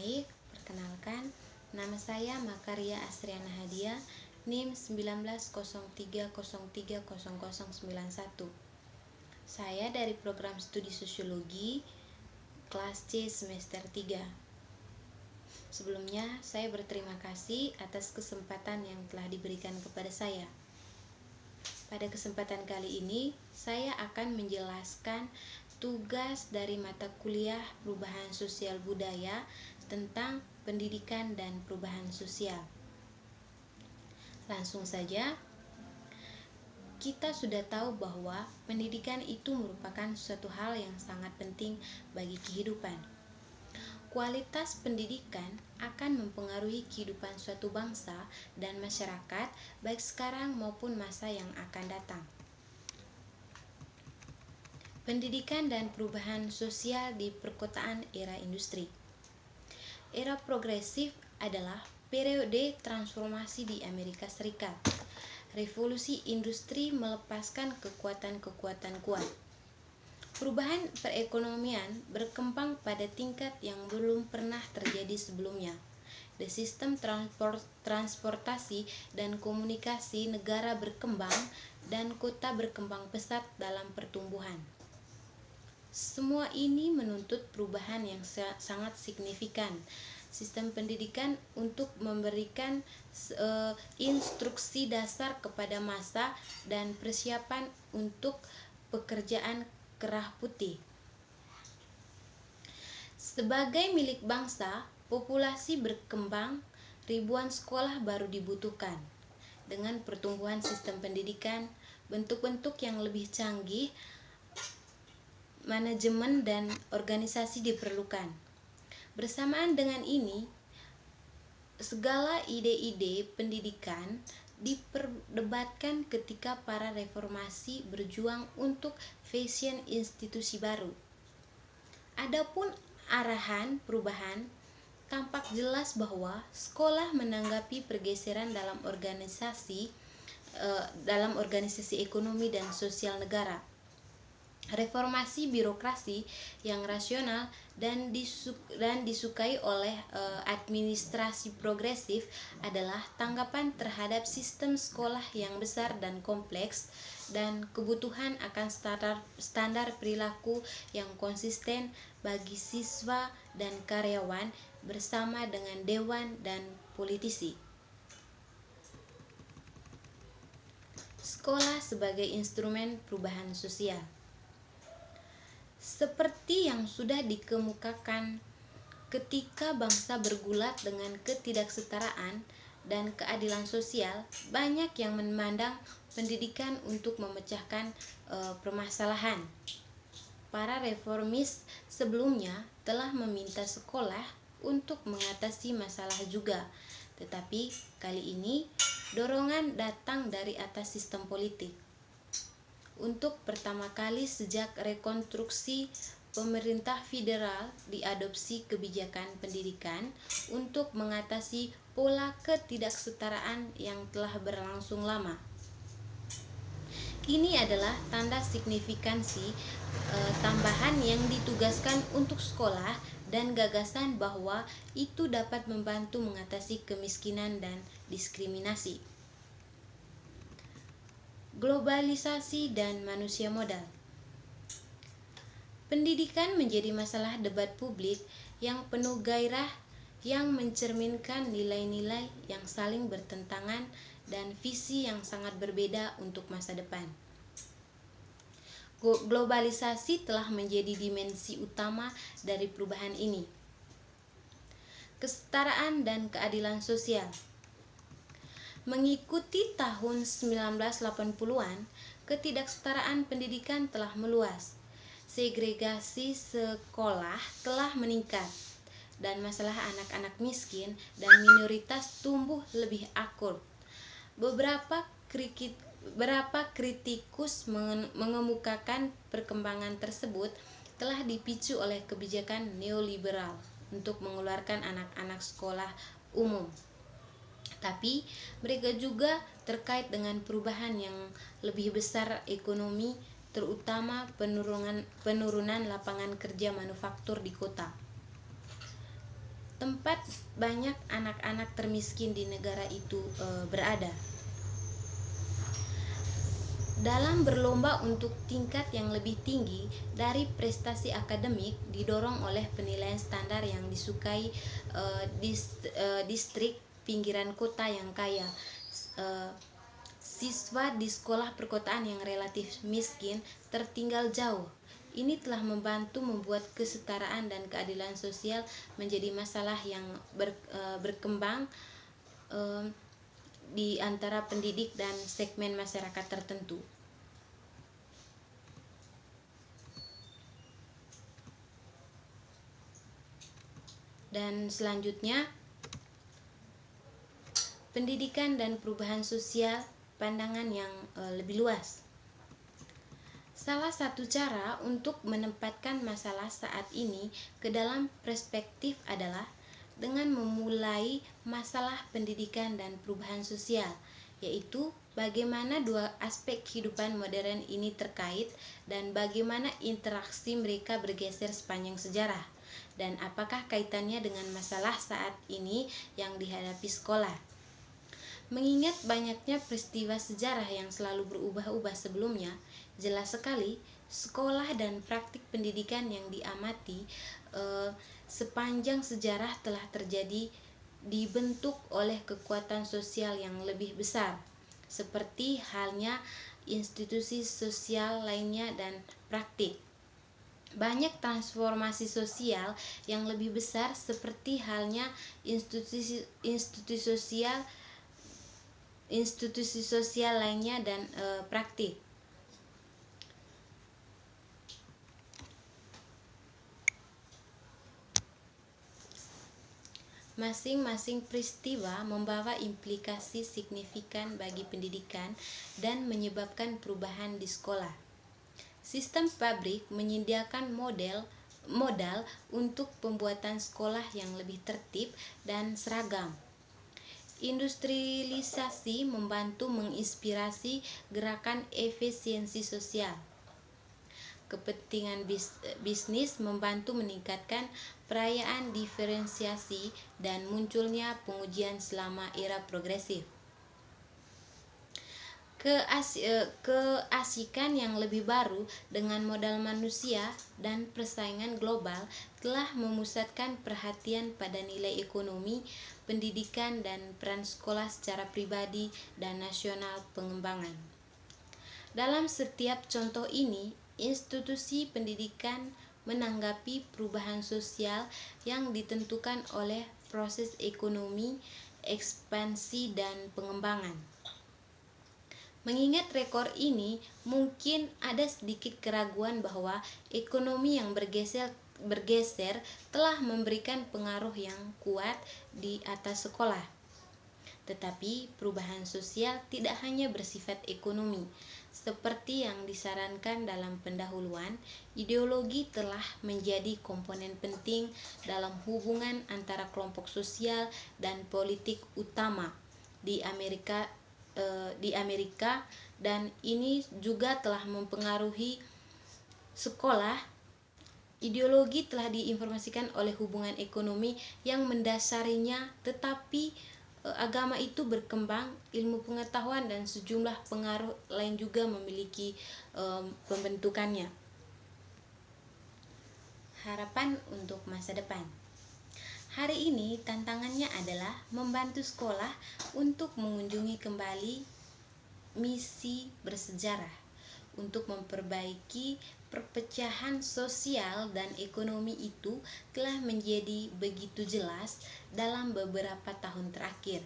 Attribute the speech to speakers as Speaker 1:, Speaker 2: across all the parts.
Speaker 1: Baik, perkenalkan, nama saya Makaria Asriana Hadia, NIM 1903030091. Saya dari program studi Sosiologi, kelas C semester 3. Sebelumnya, saya berterima kasih atas kesempatan yang telah diberikan kepada saya. Pada kesempatan kali ini, saya akan menjelaskan tugas dari mata kuliah Perubahan Sosial Budaya tentang pendidikan dan perubahan sosial. Langsung saja, kita sudah tahu bahwa pendidikan itu merupakan suatu hal yang sangat penting bagi kehidupan. Kualitas pendidikan akan mempengaruhi kehidupan suatu bangsa dan masyarakat, baik sekarang maupun masa yang akan datang. Pendidikan dan perubahan sosial di perkotaan era industri. Era progresif adalah periode transformasi di Amerika Serikat. Revolusi industri melepaskan kekuatan-kekuatan kuat. Perubahan perekonomian berkembang pada tingkat yang belum pernah terjadi sebelumnya. The sistem transportasi dan komunikasi negara berkembang dan kota berkembang pesat dalam pertumbuhan. Semua ini menuntut perubahan yang sangat signifikan. Sistem pendidikan untuk memberikan instruksi dasar kepada massa dan persiapan untuk pekerjaan kerah putih. Sebagai milik bangsa, populasi berkembang, ribuan sekolah baru dibutuhkan. Dengan pertumbuhan sistem pendidikan, bentuk-bentuk yang lebih canggih, manajemen dan organisasi diperlukan. Bersamaan dengan ini, segala ide-ide pendidikan diperdebatkan ketika para reformasi berjuang untuk fashion institusi baru. Adapun arahan perubahan, tampak jelas bahwa sekolah menanggapi pergeseran dalam organisasi ekonomi dan sosial negara. Reformasi birokrasi yang rasional dan disukai oleh administrasi progresif adalah tanggapan terhadap sistem sekolah yang besar dan kompleks dan kebutuhan akan standar perilaku yang konsisten bagi siswa dan karyawan bersama dengan dewan dan politisi. Sekolah sebagai instrumen perubahan sosial. Seperti yang sudah dikemukakan, ketika bangsa bergulat dengan ketidaksetaraan dan keadilan sosial, banyak yang memandang pendidikan untuk memecahkan permasalahan. Para reformis sebelumnya telah meminta sekolah untuk mengatasi masalah juga, tetapi kali ini dorongan datang dari atas sistem politik. Untuk pertama kali sejak rekonstruksi, pemerintah federal diadopsi kebijakan pendidikan untuk mengatasi pola ketidaksetaraan yang telah berlangsung lama. Ini adalah tanda signifikansi tambahan yang ditugaskan untuk sekolah dan gagasan bahwa itu dapat membantu mengatasi kemiskinan dan diskriminasi. Globalisasi dan manusia modal. Pendidikan menjadi masalah debat publik yang penuh gairah yang mencerminkan nilai-nilai yang saling bertentangan dan visi yang sangat berbeda untuk masa depan. Globalisasi telah menjadi dimensi utama dari perubahan ini. Kesetaraan dan keadilan sosial. Mengikuti tahun 1980-an, ketidaksetaraan pendidikan telah meluas. Segregasi sekolah telah meningkat dan masalah anak-anak miskin dan minoritas tumbuh lebih akut. Beberapa kritikus mengemukakan perkembangan tersebut telah dipicu oleh kebijakan neoliberal untuk mengeluarkan anak-anak sekolah umum. Tapi mereka juga terkait dengan perubahan yang lebih besar ekonomi, terutama penurunan lapangan kerja manufaktur di kota. tempat banyak anak-anak termiskin di negara itu berada. Dalam berlomba untuk tingkat yang lebih tinggi dari prestasi akademik didorong oleh penilaian standar yang disukai distrik pinggiran kota yang kaya. Siswa di sekolah perkotaan yang relatif miskin tertinggal jauh. Ini telah membantu membuat kesetaraan dan keadilan sosial menjadi masalah yang berkembang di antara pendidik dan segmen masyarakat tertentu. Dan selanjutnya, pendidikan dan perubahan sosial, pandangan yang lebih luas. Salah satu cara untuk menempatkan masalah saat ini ke dalam perspektif adalah dengan memulai masalah pendidikan dan perubahan sosial, yaitu bagaimana dua aspek kehidupan modern ini terkait dan bagaimana interaksi mereka bergeser sepanjang sejarah, dan apakah kaitannya dengan masalah saat ini yang dihadapi sekolah. Mengingat banyaknya peristiwa sejarah yang selalu berubah-ubah sebelumnya, jelas sekali sekolah dan praktik pendidikan yang diamati sepanjang sejarah telah terjadi dibentuk oleh kekuatan sosial yang lebih besar, seperti halnya institusi sosial lainnya dan praktik. Banyak transformasi sosial yang lebih besar seperti halnya institusi sosial lainnya dan praktik. Masing-masing peristiwa membawa implikasi signifikan bagi pendidikan dan menyebabkan perubahan di sekolah. Sistem pabrik menyediakan modal untuk pembuatan sekolah yang lebih tertib dan seragam. Industrialisasi membantu menginspirasi gerakan efisiensi sosial. Kepentingan bisnis membantu meningkatkan perayaan diferensiasi dan munculnya pengujian selama era progresif. Keasikan yang lebih baru dengan modal manusia dan persaingan global telah memusatkan perhatian pada nilai ekonomi, pendidikan, dan peran sekolah secara pribadi dan nasional pengembangan. Dalam setiap contoh ini, institusi pendidikan menanggapi perubahan sosial yang ditentukan oleh proses ekonomi, ekspansi, dan pengembangan. Mengingat rekor ini, mungkin ada sedikit keraguan bahwa ekonomi yang bergeser telah memberikan pengaruh yang kuat di atas sekolah. Tetapi perubahan sosial tidak hanya bersifat ekonomi. Seperti yang disarankan dalam pendahuluan, ideologi telah menjadi komponen penting dalam hubungan antara kelompok sosial dan politik utama di Amerika, dan ini juga telah mempengaruhi sekolah. Ideologi telah diinformasikan oleh hubungan ekonomi yang mendasarinya, tetapi agama itu berkembang, ilmu pengetahuan dan sejumlah pengaruh lain juga memiliki pembentukannya. Harapan untuk masa depan. Hari ini tantangannya adalah membantu sekolah untuk mengunjungi kembali misi bersejarah untuk memperbaiki perpecahan sosial dan ekonomi itu telah menjadi begitu jelas dalam beberapa tahun terakhir.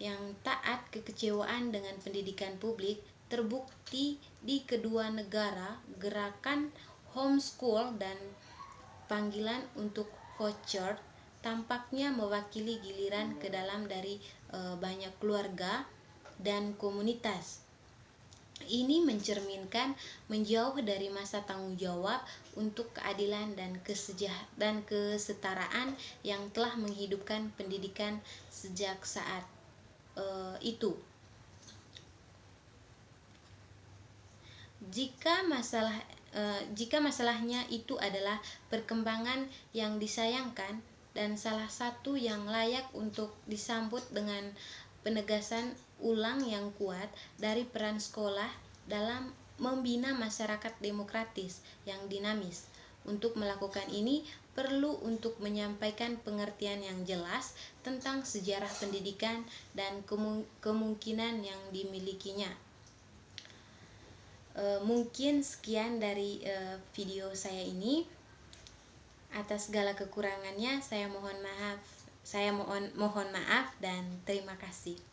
Speaker 1: Yang taat kekecewaan dengan pendidikan publik terbukti di kedua negara. Gerakan homeschool dan panggilan untuk voucher tampaknya mewakili giliran ke dalam dari banyak keluarga dan komunitas. Ini mencerminkan menjauh dari masa tanggung jawab untuk keadilan dan kesetaraan yang telah menghidupkan pendidikan sejak saat itu. Jika masalah jika masalahnya itu adalah perkembangan yang disayangkan dan salah satu yang layak untuk disambut dengan penegasan ulang yang kuat dari peran sekolah dalam membina masyarakat demokratis yang dinamis. Untuk melakukan ini perlu untuk menyampaikan pengertian yang jelas tentang sejarah pendidikan dan kemungkinan yang dimilikinya. Mungkin sekian dari video saya ini. Atas segala kekurangannya saya mohon maaf dan terima kasih.